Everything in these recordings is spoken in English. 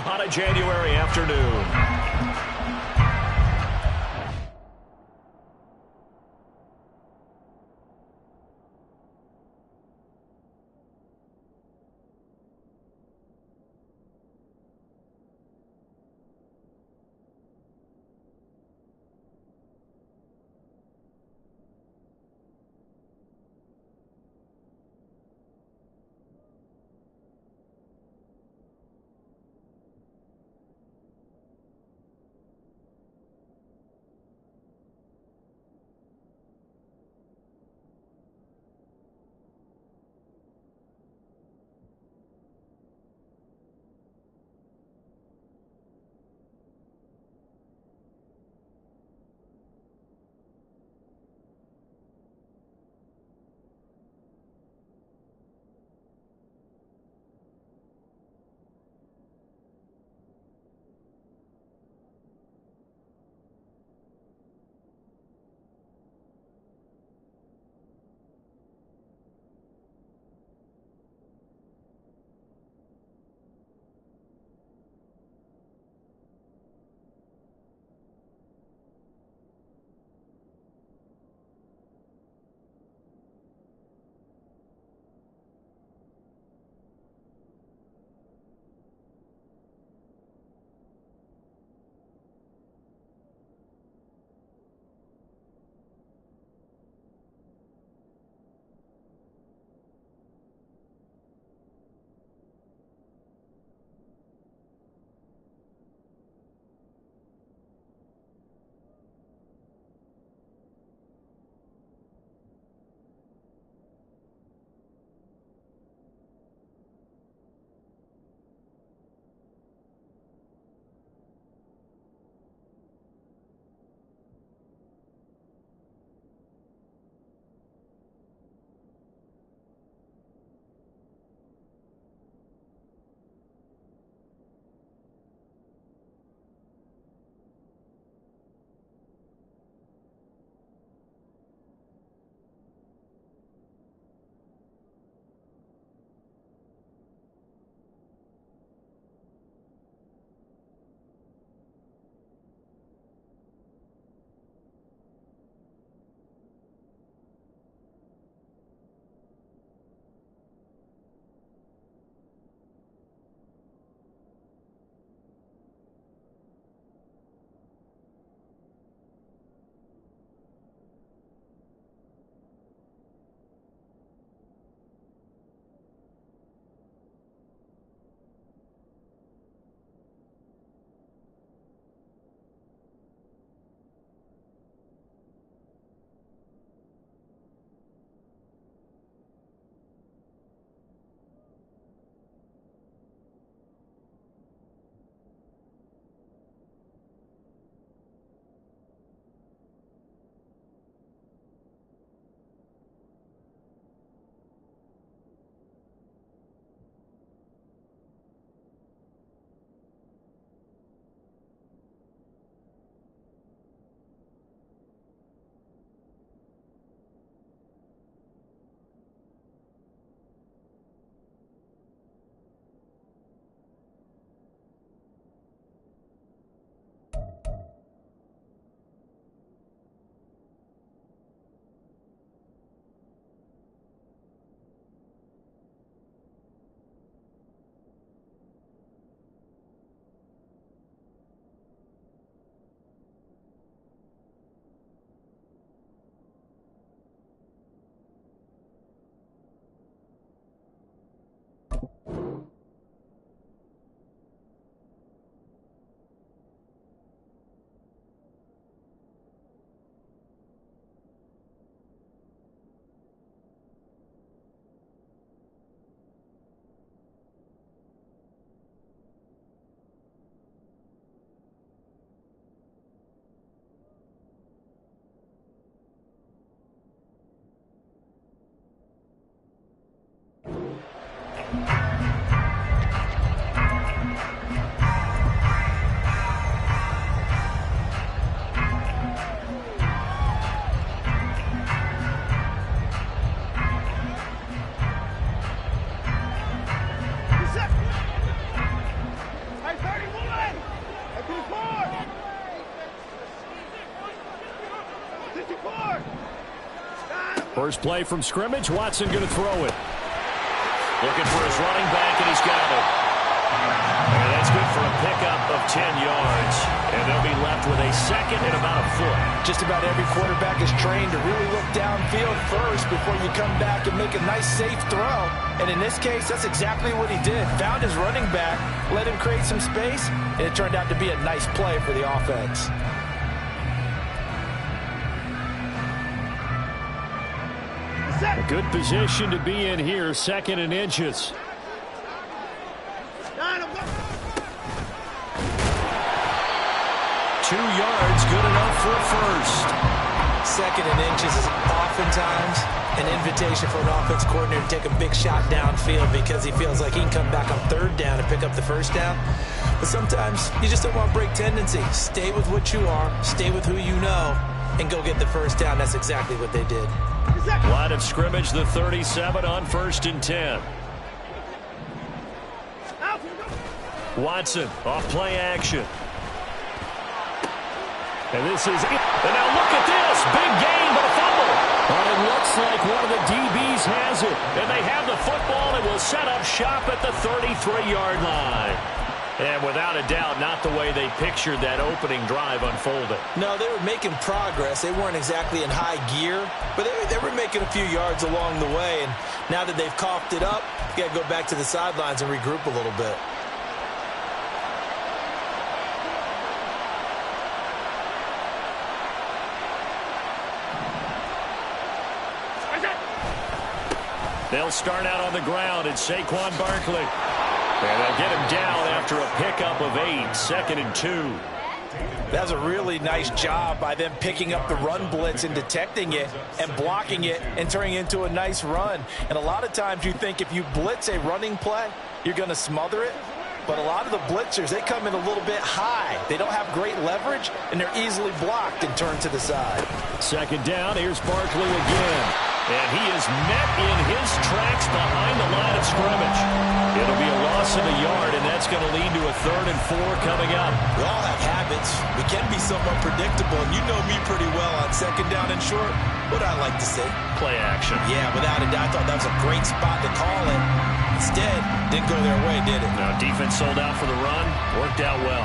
on a January afternoon. First play from scrimmage. Watson going to throw it. Looking for his running back, and he's got it. And that's good for a pickup of 10 yards. And they'll be left with a second and about a foot. Just about every quarterback is trained to really look downfield first before you come back and make a nice, safe throw. And in this case, that's exactly what he did. Found his running back, let him create some space, and it turned out to be a nice play for the offense. A good position to be in here, 2nd and inches. 2 yards, good enough for a first. 2nd and inches is oftentimes an invitation for an offense coordinator to take a big shot downfield because he feels like he can come back on 3rd down and pick up the first down. But sometimes you just don't want to break tendency. Stay with what you are, stay with who you know, and go get the first down. That's exactly what they did. Line of scrimmage, the 37 on 1st and 10. Watson off play action. And this is it. And now look at this. Big gain, but a fumble. And it looks like one of the DBs has it. And they have the football and will set up shop at the 33-yard line. And without a doubt, not the way they pictured that opening drive unfolding. No, they were making progress. They weren't exactly in high gear, but they were making a few yards along the way. And now that they've coughed it up, you got to go back to the sidelines and regroup a little bit. They'll start out on the ground. It's Saquon Barkley. And they'll get him down after a pickup of 8, 2nd and 2. That was a really nice job by them picking up the run blitz and detecting it and blocking it and turning it into a nice run. And a lot of times you think if you blitz a running play, you're going to smother it. But a lot of the blitzers, they come in a little bit high. They don't have great leverage, and they're easily blocked and turned to the side. 2nd down. Here's Barkley again. And he is met in his tracks behind the line of scrimmage. It'll be a loss of a yard, and that's going to lead to a 3rd and 4 coming up. We all have habits. We can be somewhat predictable, and you know me pretty well on 2nd down and short. What I like to say? Play action. Yeah, without a doubt, I thought that was a great spot to call it. Instead, didn't go their way, did it? Now, defense sold out for the run. Worked out well.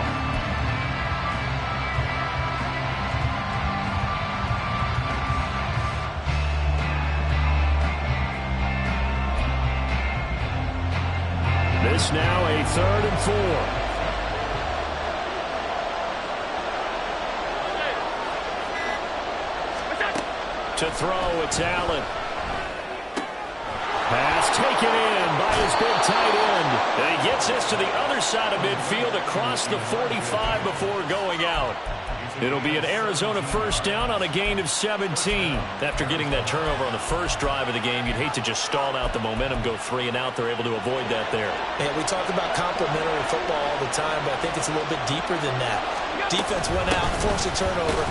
This now a 3rd and 4. To throw, it's Allen. Pass taken in by his big tight end. And he gets this to the other side of midfield across the 45 before going out. It'll be an Arizona first down on a gain of 17. After getting that turnover on the first drive of the game, you'd hate to just stall out the momentum, go 3 and out. They're able to avoid that there. Yeah, we talk about complementary football all the time, but I think it's a little bit deeper than that. Defense went out, forced a turnover,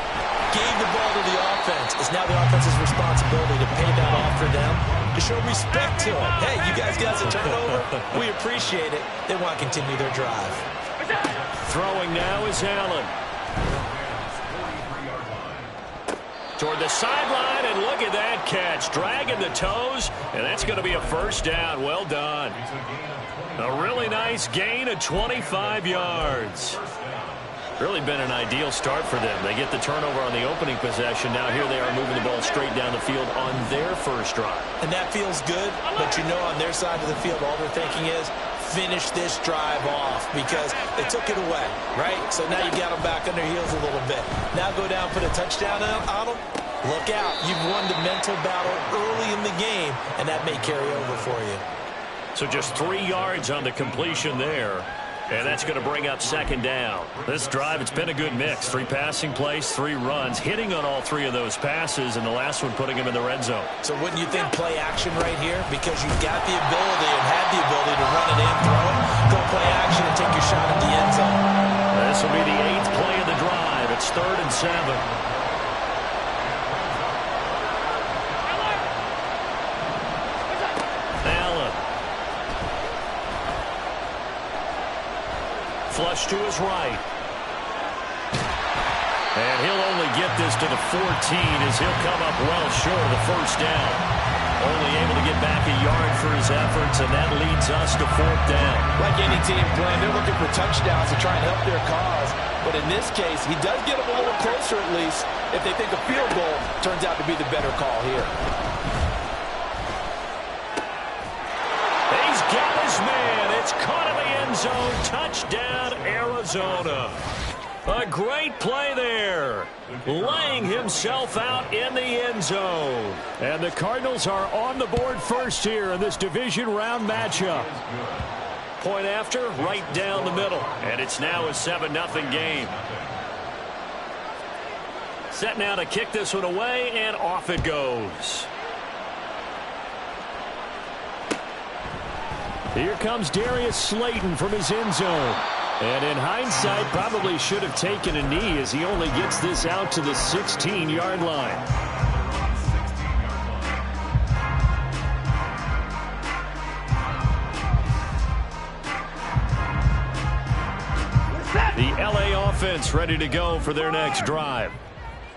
gave the ball to the offense. It's now the offense's responsibility to pay that off for them, to show respect to them. Hey, you guys got a turnover? We appreciate it. They want to continue their drive. Throwing now is Allen. Toward the sideline, and look at that catch. Dragging the toes, and that's going to be a first down. Well done. A really nice gain of 25 yards. Really been an ideal start for them. They get the turnover on the opening possession. Now here they are moving the ball straight down the field on their first drive. And that feels good, but you know on their side of the field, all they're thinking is, finish this drive off because they took it away, right? So now you got them back on their heels a little bit. Now go down, put a touchdown on them. Look out. You've won the mental battle early in the game, and that may carry over for you. So just 3 yards on the completion there. And that's going to bring up 2nd down. This drive, it's been a good mix. 3 passing plays, 3 runs, hitting on all 3 of those passes, and the last one putting him in the red zone. So wouldn't you think play action right here? Because you've got the ability and had the ability to run it in, throw it, go play action, and take your shot at the end zone. This will be the 8th play of the drive. It's 3rd and 7. Flush to his right. And he'll only get this to the 14 as he'll come up well short of the first down. Only able to get back a yard for his efforts, and that leads us to 4th down. Like any team playing, they're looking for touchdowns to try and help their cause. But in this case, he does get them a little closer at least if they think a field goal turns out to be the better call here. He's got his man. It's caught in the end zone. Touchdown, Arizona. A great play there, laying himself out in the end zone. And the Cardinals are on the board first here in this division round matchup. Point after, right down the middle. And it's now a 7-0 game. Set now to kick this one away, and off it goes. Here comes Darius Slayton from his end zone. And in hindsight, probably should have taken a knee as he only gets this out to the 16-yard line. The LA offense ready to go for their next drive.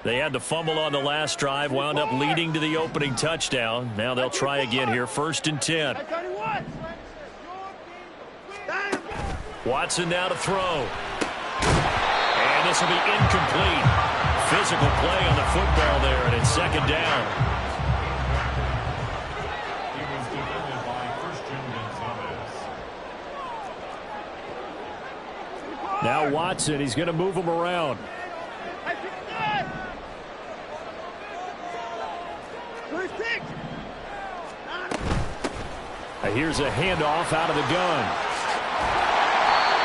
They had the fumble on the last drive, wound up leading to the opening touchdown. Now they'll try again here, 1st and 10. Watson now to throw. And this will be incomplete. Physical play on the football there, and it's 2nd down. Now Watson, he's going to move him around. Here's a handoff out of the gun.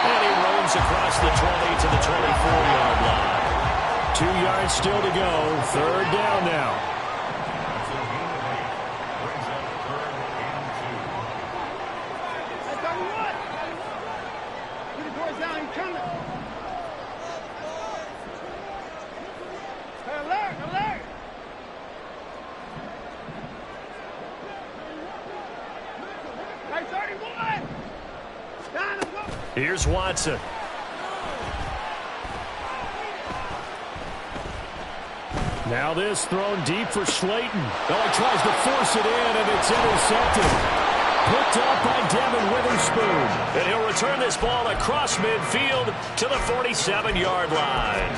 And he roams across the 20 to the 24-yard line. 2 yards still to go. 3rd down now. Here's Watson. Now this thrown deep for Slayton. Oh, he tries to force it in, and it's intercepted. Picked up by Devin Witherspoon. And he'll return this ball across midfield to the 47-yard line.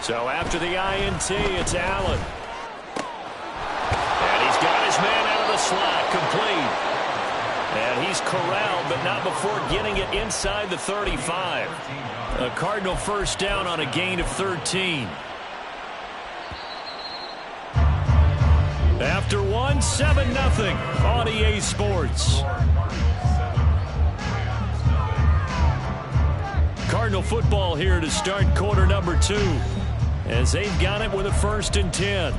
So after the INT, it's Allen. And he's got his man out of the slot, complete. And he's corralled, but not before getting it inside the 35. A Cardinal 1st down on a gain of 13. After 7-0 on EA Sports. Cardinal football here to start quarter number 2. As they've got it with a 1st and 10.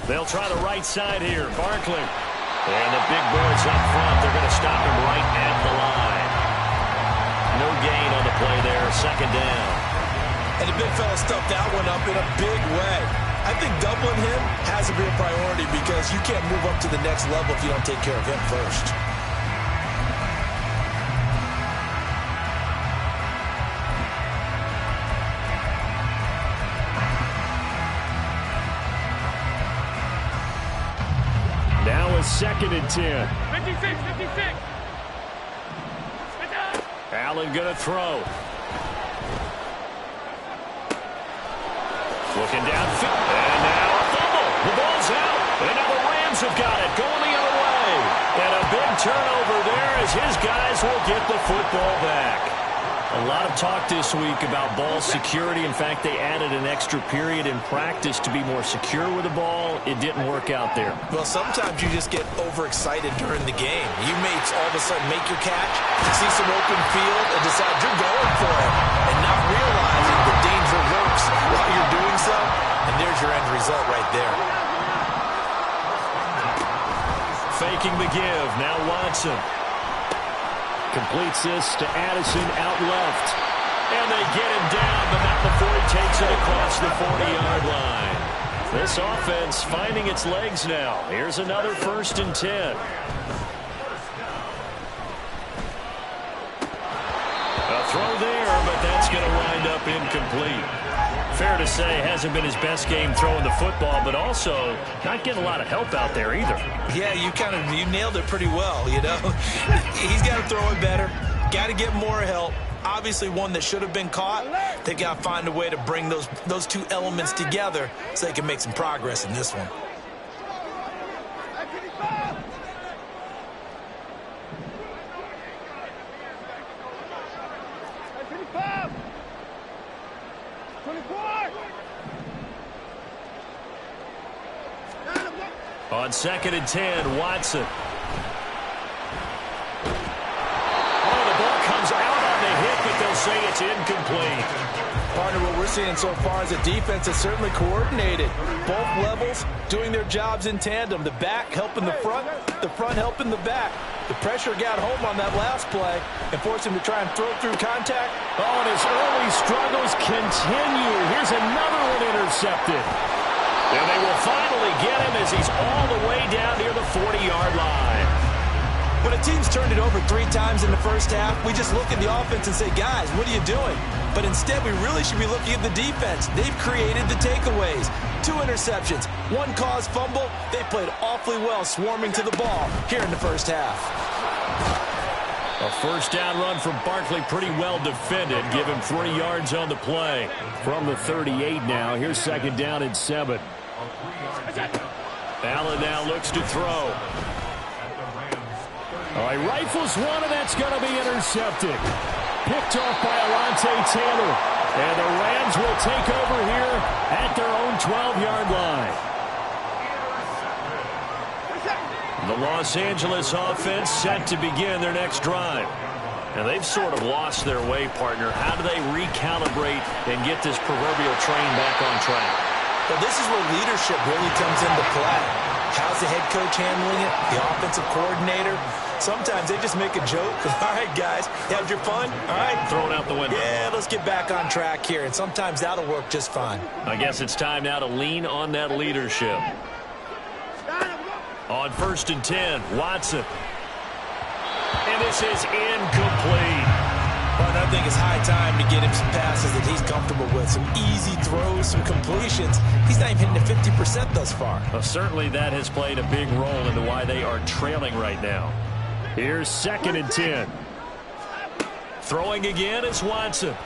They'll try the right side here. Barkley. And the big boys up front. They're going to stop him right at the line. No gain on the play there. 2nd down. And the big fella stuffed that one up in a big way. I think doubling him has to be a priority because you can't move up to the next level if you don't take care of him first. Now a 2nd and 10. 56. Allen going to throw. Looking downfield. And now a fumble. The ball's out. And now the Rams have got it. Going the other way. And a big turnover there as his guys will get the football back. A lot of talk this week about ball security. In fact, they added an extra period in practice to be more secure with the ball. It didn't work out there. Well, sometimes you just get overexcited during the game. You may all of a sudden make your catch, see some open field, and decide you're going for it, and not realizing the danger lurks while you're your end result right there. Faking the give. Now Watson. Completes this to Addison out left. And they get him down, but not before he takes it across the 40-yard line. This offense finding its legs now. Here's another 1st and 10. A throw there, but that's going to wind up incomplete. Fair to say, hasn't been his best game throwing the football, but also not getting a lot of help out there either. Yeah, you nailed it pretty well, you know. He's got to throw it better. Got to get more help. Obviously one that should have been caught. They got to find a way to bring those two elements together so they can make some progress in this one. On 2nd and 10, Watson. But they'll say it's incomplete. Partner, what we're seeing so far is a defense that's certainly coordinated. Both levels doing their jobs in tandem. The back helping the front helping the back. The pressure got home on that last play and forced him to try and throw through contact. Oh, and his early struggles continue. Here's another one intercepted. And they will finally get him as he's all the way down near the 40-yard line. When a team's turned it over 3 times in the first half, we just look at the offense and say, guys, what are you doing? But instead, we really should be looking at the defense. They've created the takeaways. 2 interceptions, 1 caused fumble. They played awfully well swarming to the ball here in the first half. A 1st down run from Barkley, pretty well defended. Give him 3 yards on the play. From the 38 now, here's 2nd down and 7. Allen now looks to throw. All right, rifles one, and that's going to be intercepted. Picked off by Alontae Taylor. And the Rams will take over here at their own 12-yard line. The Los Angeles offense set to begin their next drive. And they've sort of lost their way, partner. How do they recalibrate and get this proverbial train back on track? Well, this is where leadership really comes into play. How's the head coach handling it? The offensive coordinator? Sometimes they just make a joke. All right, guys, you had your fun? All right. Throw it out the window. Yeah, let's get back on track here. And sometimes that'll work just fine. I guess it's time now to lean on that leadership. On 1st and 10, Watson. And this is incomplete. But I think it's high time to get him some passes that he's comfortable with. Some easy throws, some completions. He's not even hitting the 50% thus far. Well, certainly that has played a big role into why they are trailing right now. Here's 2nd and 10. Throwing again is Watson.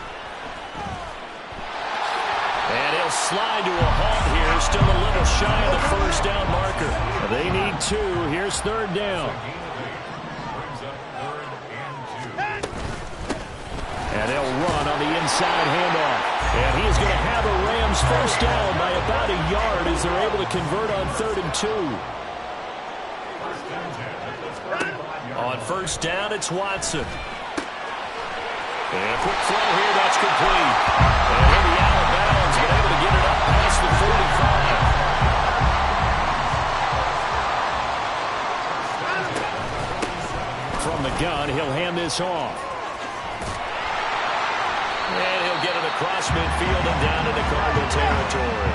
And he'll slide to a halt here. Still a little shy of the 1st down marker. They need 2. Here's 3rd down. And they'll run on the inside handoff. And he is going to have a Rams 1st down by about a yard as they're able to convert on 3rd and 2. On 1st down, it's Watson. And a quick throw here, that's complete. And Indy out of bounds, been able to get it up past the 45. From the gun, he'll hand this off. And he'll get it across midfield and down into Cardinal territory.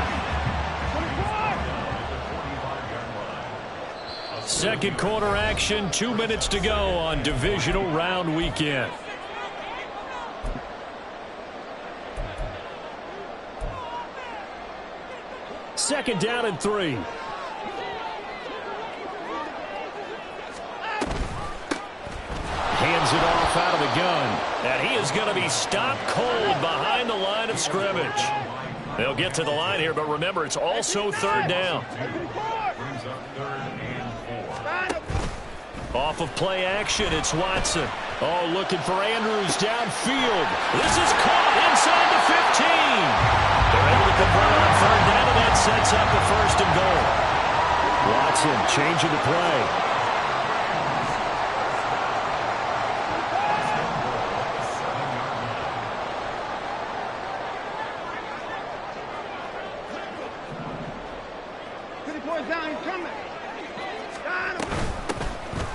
2nd quarter action, 2 minutes to go on divisional round weekend. Second down and 3. Hands it off out of the gun. And he is going to be stopped cold behind the line of scrimmage. They'll get to the line here, but remember, it's also 3rd down. Off of play action, it's Watson. Oh, looking for Andrews downfield. This is caught inside the 15. They're able to convert on 3rd down, and that sets up the 1st and goal. Watson changing the play.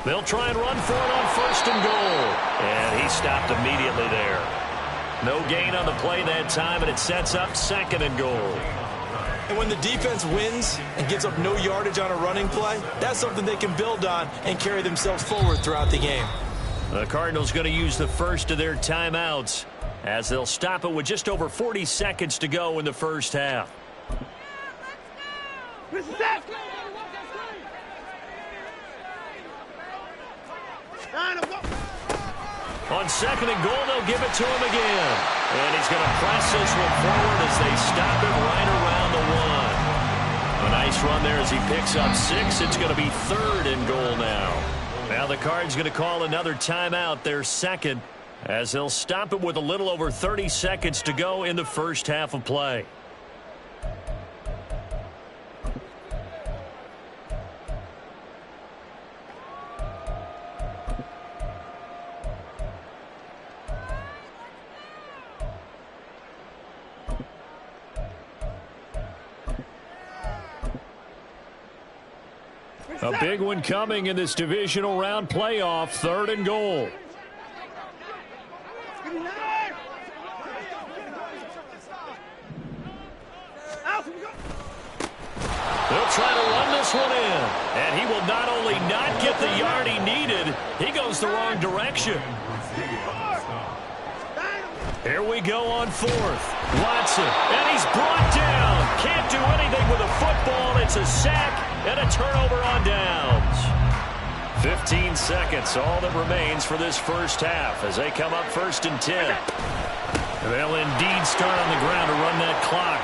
They'll try and run for it on 1st and goal. And he stopped immediately there. No gain on the play that time, and it sets up 2nd and goal. And when the defense wins and gives up no yardage on a running play, that's something they can build on and carry themselves forward throughout the game. The Cardinals going to use the first of their timeouts as they'll stop it with just over 40 seconds to go in the first half. On 2nd and goal, they'll give it to him again. And he's going to press this one forward as they stop it right around the 1. A nice run there as he picks up 6. It's going to be 3rd and goal now. Now the Cards going to call another timeout, their 2nd, as they'll stop it with a little over 30 seconds to go in the first half of play. A big one coming in this divisional round playoff, 3rd and goal. They'll try to run this one in. And he will not only not get the yard he needed, he goes the wrong direction. Here we go on 4th. Watson, and he's brought down. Can't do anything with a football. It's a sack and a turnover on downs. 15 seconds, all that remains for this first half as they come up 1st and 10. They'll indeed start on the ground to run that clock.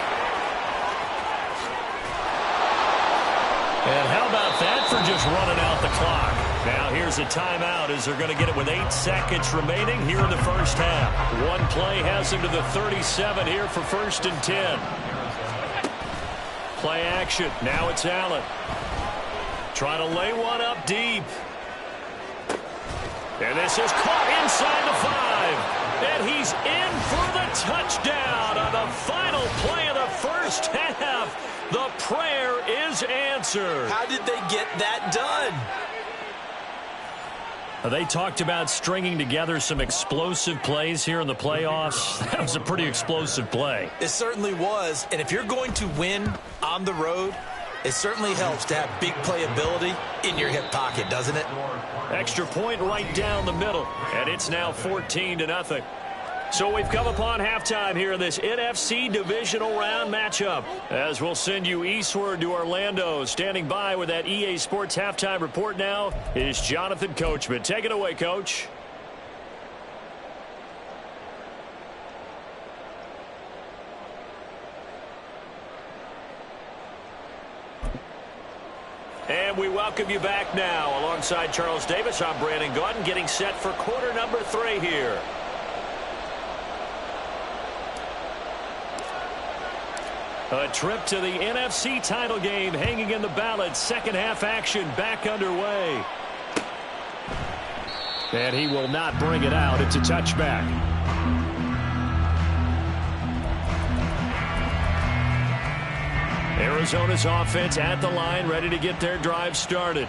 And how about that for just running out the clock? Now here's a timeout as they're going to get it with 8 seconds remaining here in the first half. One play has them to the 37 here for 1st and 10. Play action. Now it's Allen. Trying to lay one up deep. And this is caught inside the 5. And he's in for the touchdown on the final play of the first half. The prayer is answered. How did they get that done? They talked about stringing together some explosive plays here in the playoffs. That was a pretty explosive play. It certainly was. And if you're going to win on the road, it certainly helps to have big playability in your hip pocket, doesn't it? Extra point right down the middle. And it's now 14-0. So we've come upon halftime here in this NFC divisional round matchup. As we'll send you eastward to Orlando. Standing by with that EA Sports halftime report now is Jonathan Coachman. Take it away, Coach. And we welcome you back now. Alongside Charles Davis, I'm Brandon Gaudin, getting set for quarter number 3 here. A trip to the NFC title game hanging in the balance. Second half action back underway. And he will not bring it out. It's a touchback. Arizona's offense at the line, ready to get their drive started.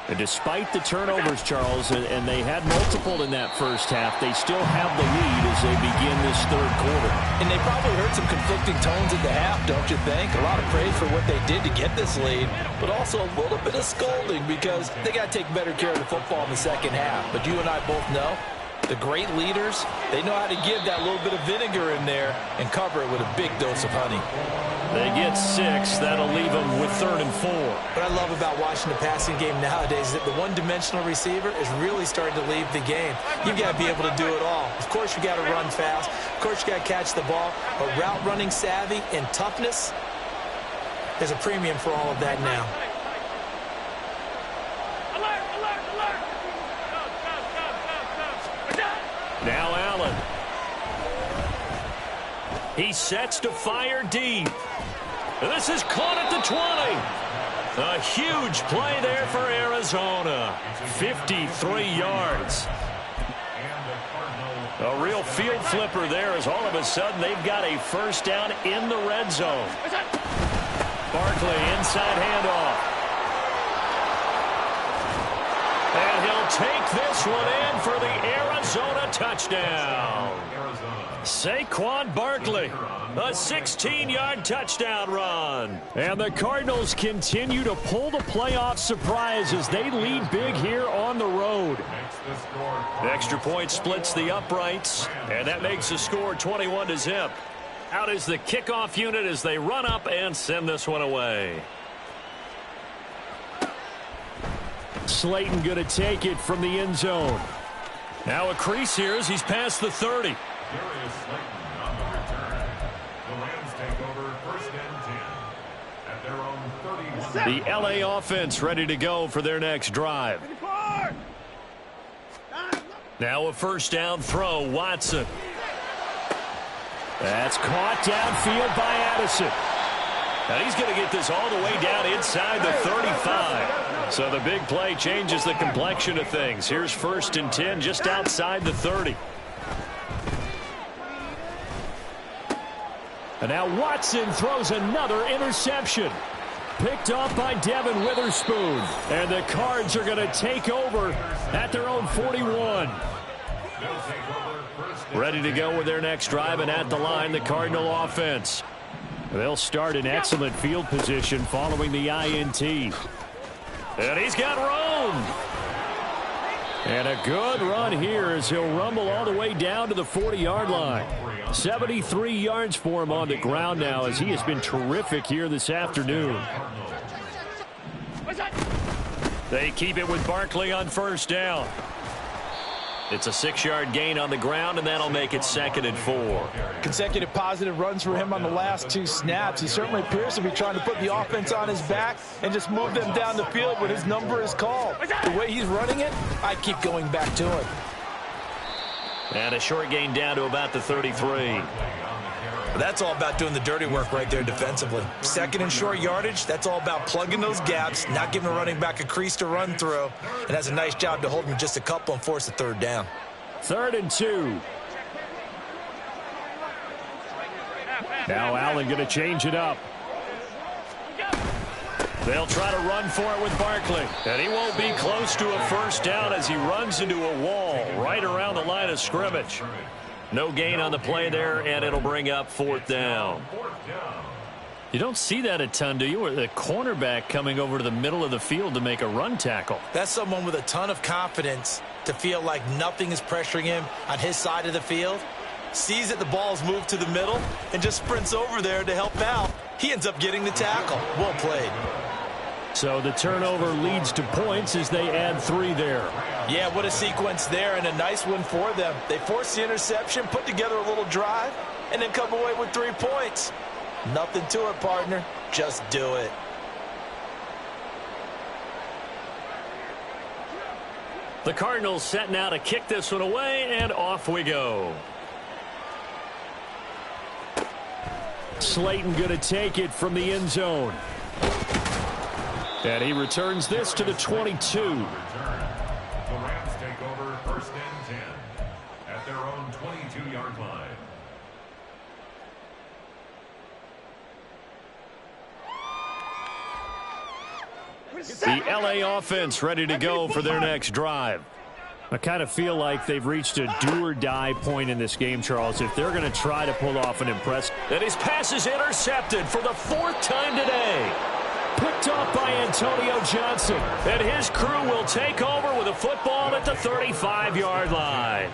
And despite the turnovers, Charles, and they had multiple in that first half, they still have the lead as they begin this 3rd quarter. And they probably heard some conflicting tones at the half, don't you think? A lot of praise for what they did to get this lead, but also a little bit of scolding because they got to take better care of the football in the second half. But you and I both know the great leaders, they know how to give that little bit of vinegar in there and cover it with a big dose of honey. They get 6. That'll leave them with 3rd and 4. What I love about watching the passing game nowadays is that the one-dimensional receiver is really starting to leave the game. You've got to be able to do it all. Of course, you got to run fast. Of course, you got to catch the ball. But route running savvy and toughness, there's a premium for all of that now. Now Allen. He sets to fire deep. This is caught at the 20. A huge play there for Arizona. 53 yards. A real field flipper there as all of a sudden they've got a first down in the red zone. Barkley, inside handoff. And he'll take this one in for the Arizona touchdown. Saquon Barkley, a 16-yard touchdown run. And the Cardinals continue to pull the playoff surprise as they lead big here on the road. The extra point splits the uprights, and that makes the score 21-0. Out is the kickoff unit as they run up and send this one away. Slayton going to take it from the end zone. Now a crease here as he's past the 30. The LA offense ready to go for their next drive. Now a first down throw, Watson. That's caught downfield by Addison. And he's going to get this all the way down inside the 35. So the big play changes the complexion of things. Here's 1st and 10 just outside the 30. And now Watson throws another interception. Picked off by Devin Witherspoon. And the Cards are going to take over at their own 41. Ready to go with their next drive, and at the line, the Cardinal offense. They'll start in excellent field position following the INT. And he's got room. And a good run here as he'll rumble all the way down to the 40-yard line. 73 yards for him on the ground now as he has been terrific here this afternoon. They keep it with Barkley on first down. It's a 6-yard gain on the ground, and that'll make it 2nd and 4. Consecutive positive runs for him on the last 2 snaps. He certainly appears to be trying to put the offense on his back and just move them down the field when his number is called. The way he's running it, I keep going back to him. And a short gain down to about the 33. That's all about doing the dirty work right there defensively. 2nd and short yardage, that's all about plugging those gaps, not giving a running back a crease to run through, and has a nice job to hold him just a couple and force a 3rd down. 3rd and 2. Now Allen going to change it up. They'll try to run for it with Barkley. And he won't be close to a first down as he runs into a wall right around the line of scrimmage. No gain on the play there, and it'll bring up 4th down. You don't see that a ton, do you? Or the cornerback coming over to the middle of the field to make a run tackle. That's someone with a ton of confidence to feel like nothing is pressuring him on his side of the field. Sees that the ball's moved to the middle and just sprints over there to help out. He ends up getting the tackle. Well played. So the turnover leads to points as they add 3 there. Yeah, what a sequence there, and a nice one for them. They force the interception, put together a little drive, and then come away with 3 points. Nothing to it, partner. Just do it. The Cardinals setting out to kick this one away, and off we go. Slayton going to take it from the end zone. And he returns this to the 22. The Rams take over 1st and 10 at their own 22-yard line. The LA offense ready to go for their next drive. I kind of feel like they've reached a do-or-die point in this game, Charles, if they're going to try to pull off an impressive. And his pass is intercepted for the 4th time today. Picked off by Antonio Johnson. And his crew will take over with a football at the 35-yard line.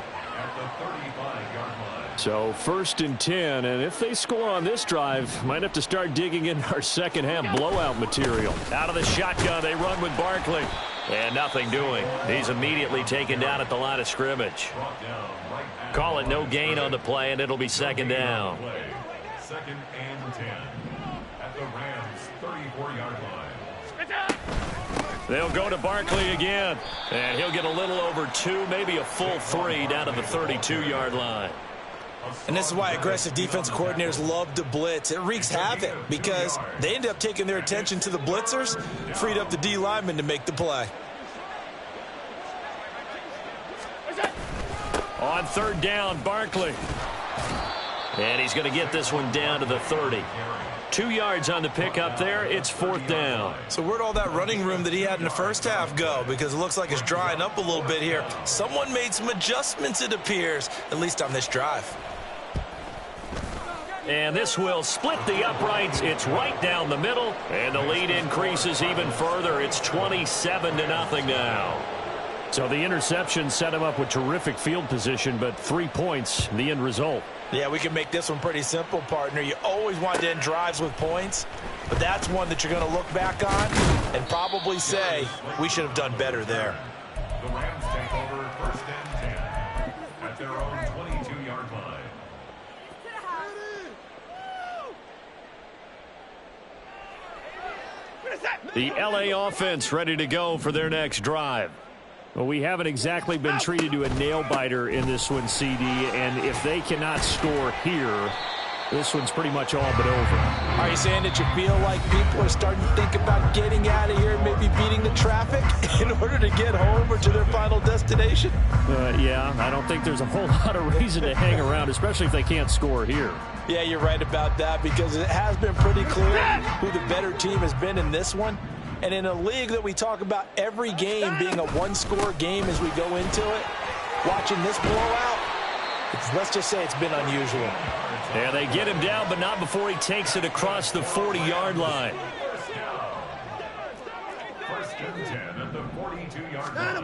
So 1st and 10, and if they score on this drive, might have to start digging in our second half blowout material. Out of the shotgun, they run with Barkley. And nothing doing. He's immediately taken down at the line of scrimmage. Call it no gain on the play, and it'll be 2nd down. 2nd and 10 at the Rams 34-yard line. They'll go to Barkley again, and he'll get a little over 2, maybe a full 3 down to the 32-yard line. And this is why aggressive defensive coordinators love to blitz. It wreaks havoc because they end up taking their attention to the blitzers, freed up the D lineman to make the play. On 3rd down, Barkley. And he's going to get this one down to the 30. 2 yards on the pickup there. It's 4th down. So where'd all that running room that he had in the first half go? Because it looks like it's drying up a little bit here. Someone made some adjustments, it appears, at least on this drive. And this will split the uprights. It's right down the middle, and the lead increases even further. It's 27-0 now. So the interception set him up with terrific field position, but 3 points, the end result. Yeah, we can make this one pretty simple, partner. You always want to end drives with points, but that's one that you're going to look back on and probably say, we should have done better there. The Rams take over 1st and 10 at their own 22-yard line. The LA offense ready to go for their next drive. Well, we haven't exactly been treated to a nail-biter in this one, CD, and if they cannot score here, this one's pretty much all but over. Are you saying that you feel like people are starting to think about getting out of here and maybe beating the traffic in order to get home or to their final destination? Yeah, I don't think there's a whole lot of reason to hang around, especially if they can't score here. Yeah, you're right about that, because it has been pretty clear who the better team has been in this one. And in a league that we talk about every game being a one-score game as we go into it, watching this blowout, let's just say it's been unusual. And they get him down, but not before he takes it across the 40-yard line. 1st and 10 at the 42-yard line.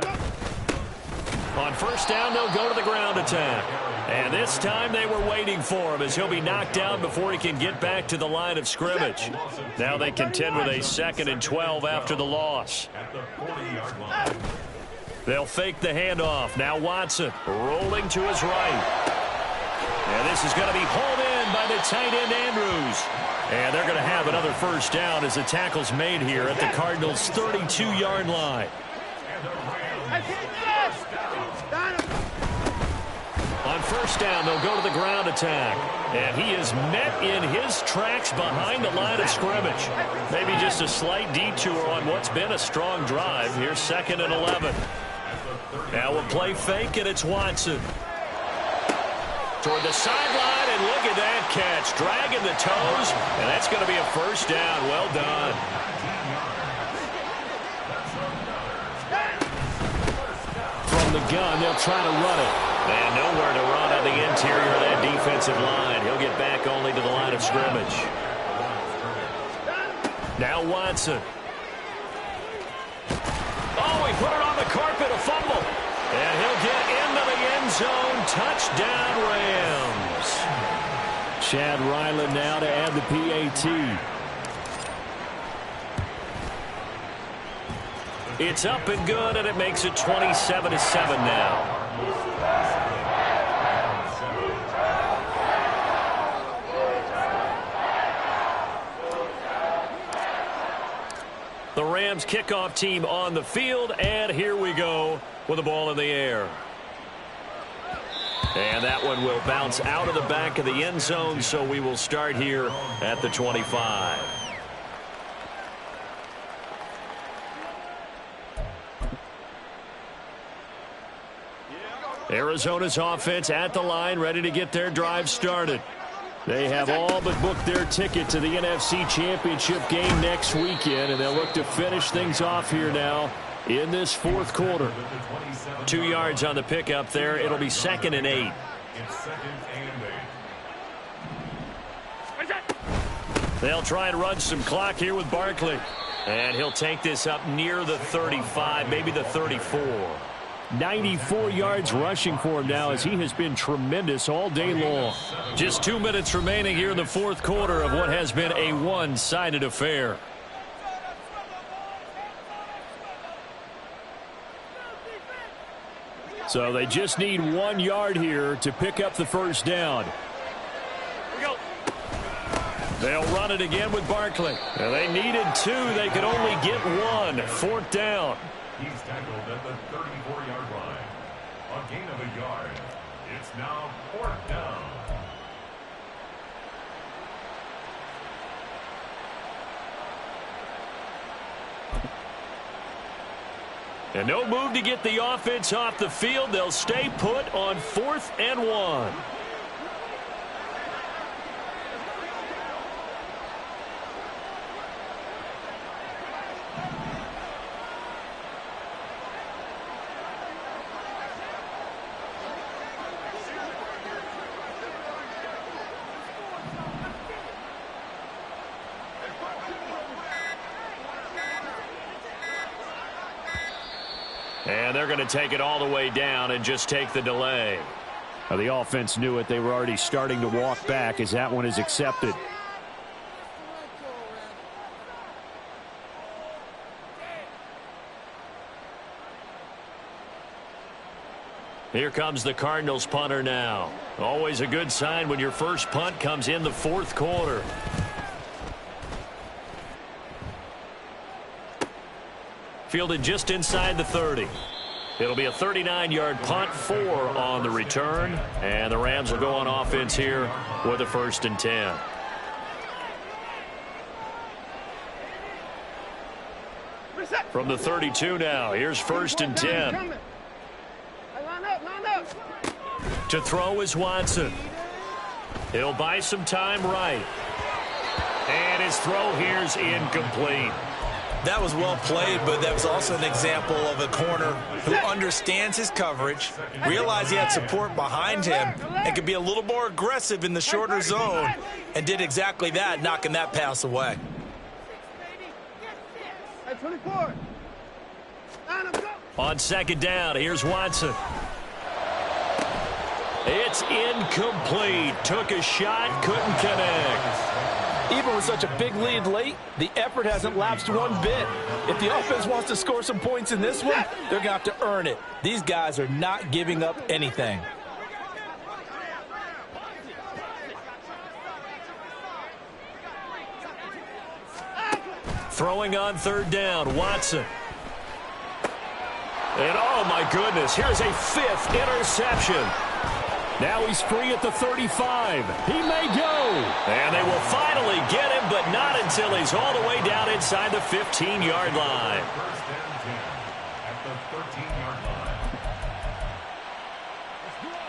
On 1st down, they'll go to the ground attack. And this time they were waiting for him as he'll be knocked down before he can get back to the line of scrimmage. Now they contend with a 2nd and 12 after the loss. At the 40-yard line. They'll fake the handoff. Now Watson rolling to his right. And this is going to be hauled in by the tight end Andrews. And they're going to have another 1st down as the tackle's made here at the Cardinals' 32-yard line. On 1st down, they'll go to the ground attack. And he is met in his tracks behind the line of scrimmage. Maybe just a slight detour on what's been a strong drive. Here's 2nd and 11. Now we'll play fake, and it's Watson. Toward the sideline, and look at that catch. Dragging the toes, and that's going to be a 1st down. Well done. From the gun, they'll try to run it. And nowhere to run on the interior of that defensive line. He'll get back only to the line of scrimmage. Now Watson. Oh, he put it on the carpet, a fumble. And he'll get into the end zone. Touchdown, Rams. Chad Ryland now to add the PAT. It's up and good, and it makes it 27-7 now. The Rams kickoff team on the field, and here we go with the ball in the air. And that one will bounce out of the back of the end zone, so we will start here at the 25. Arizona's offense at the line, ready to get their drive started. They have all but booked their ticket to the NFC Championship game next weekend, and they'll look to finish things off here now in this 4th quarter. 2 yards on the pickup there. It'll be 2nd and 8. It's 2nd and 8. They'll try and run some clock here with Barkley. And he'll take this up near the 35, maybe the 34. 94 yards rushing for him now as he has been tremendous all day long. Just 2 minutes remaining here in the 4th quarter of what has been a one-sided affair. So they just need 1 yard here to pick up the 1st down. They'll run it again with Barkley. And they needed 2. They could only get 1. 4th down. He's tackled at the 34-yard line. A gain of a yard. It's now 4th down. And no move to get the offense off the field. They'll stay put on 4th and 1. And they're going to take it all the way down and just take the delay. Well, the offense knew it. They were already starting to walk back as that one is accepted. Here comes the Cardinals punter now. Always a good sign when your first punt comes in the fourth quarter. Fielded just inside the 30. It'll be a 39-yard punt, 4 on the return. And the Rams will go on offense here with a 1st and 10. From the 32 now, here's 1st and 10. To throw is Watson. He'll buy some time right. And his throw here's incomplete. That was well played, but that was also an example of a corner who understands his coverage, realized he had support behind him, and could be a little more aggressive in the shorter zone, and did exactly that, knocking that pass away. On 2nd down, here's Watson. It's incomplete. Took a shot, couldn't connect. Even with such a big lead late, the effort hasn't lapsed one bit. If the offense wants to score some points in this one, they're going to have to earn it. These guys are not giving up anything. Throwing on 3rd down, Watson. And oh my goodness, here's a 5th interception. Now he's free at the 35. He may go. And they will finally get him, but not until he's all the way down inside the 15-yard line.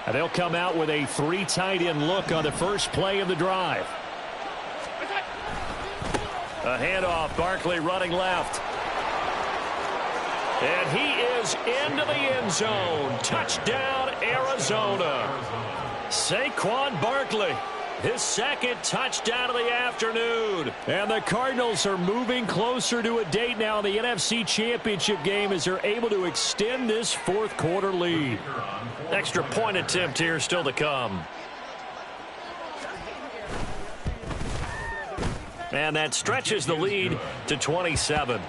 And they'll come out with a 3 tight end look on the first play of the drive. A handoff, Barkley running left. And he is into the end zone. Touchdown, Arizona. Saquon Barkley, his 2nd touchdown of the afternoon. And the Cardinals are moving closer to a date now in the NFC Championship game as they're able to extend this fourth quarter lead. Extra point attempt here still to come. And that stretches the lead to 27.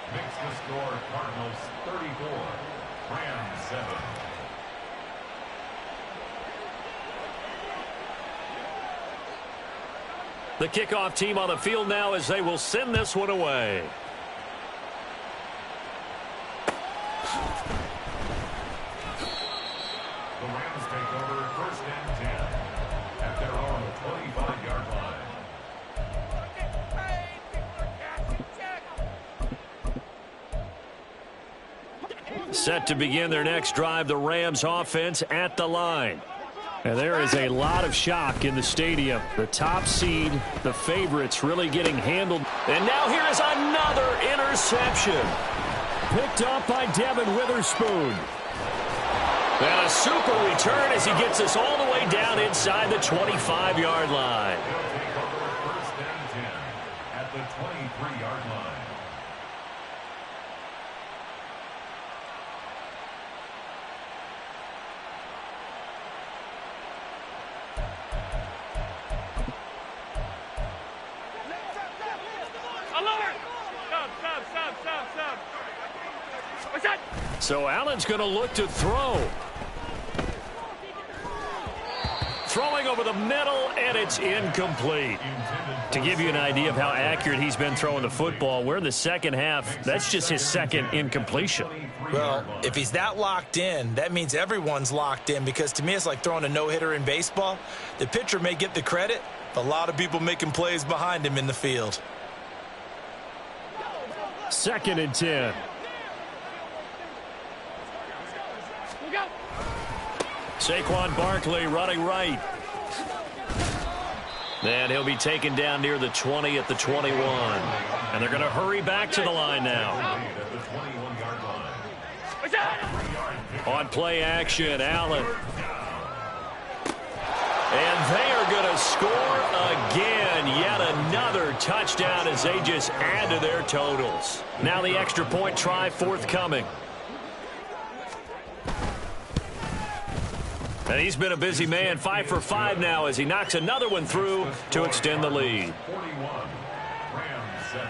The kickoff team on the field now as they will send this one away. The Rams take over 1st and 10 at their own 25-yard line. Set to begin their next drive, the Rams offense at the line. And there is a lot of shock in the stadium. The top seed, the favorites, really getting handled. And now here is another interception. Picked up by Devin Witherspoon. And a super return as he gets us all the way down inside the 25-yard line. They'll take over 1st and 10 at the 23-yard line. So Allen's going to look to throw. Throwing over the middle, and it's incomplete. To give you an idea of how accurate he's been throwing the football, we're in the 2nd half. That's just his 2nd incompletion. Well, if he's that locked in, that means everyone's locked in, because to me it's like throwing a no-hitter in baseball. The pitcher may get the credit, but a lot of people making plays behind him in the field. 2nd and 10. Saquon Barkley running right. And he'll be taken down near the 20 at the 21. And they're going to hurry back to the line now. On play action, Allen. And they are going to score again. Yet another touchdown as they just add to their totals. Now the extra point try forthcoming. And he's been a busy man, 5 for 5 now as he knocks another one through to extend the lead. 41, Rams 7.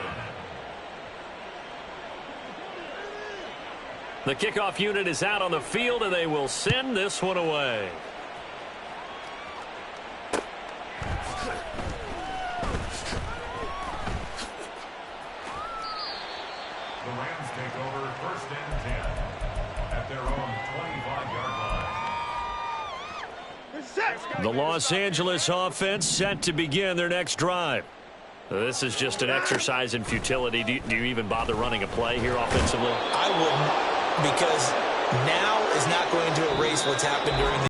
The kickoff unit is out on the field, and they will send this one away. The Rams take over 1st and 10 at their own 25-yard line. The Los Angeles offense set to begin their next drive. This is just an exercise in futility. Do you even bother running a play here offensively? I wouldn't, because now is not going to erase what's happened during the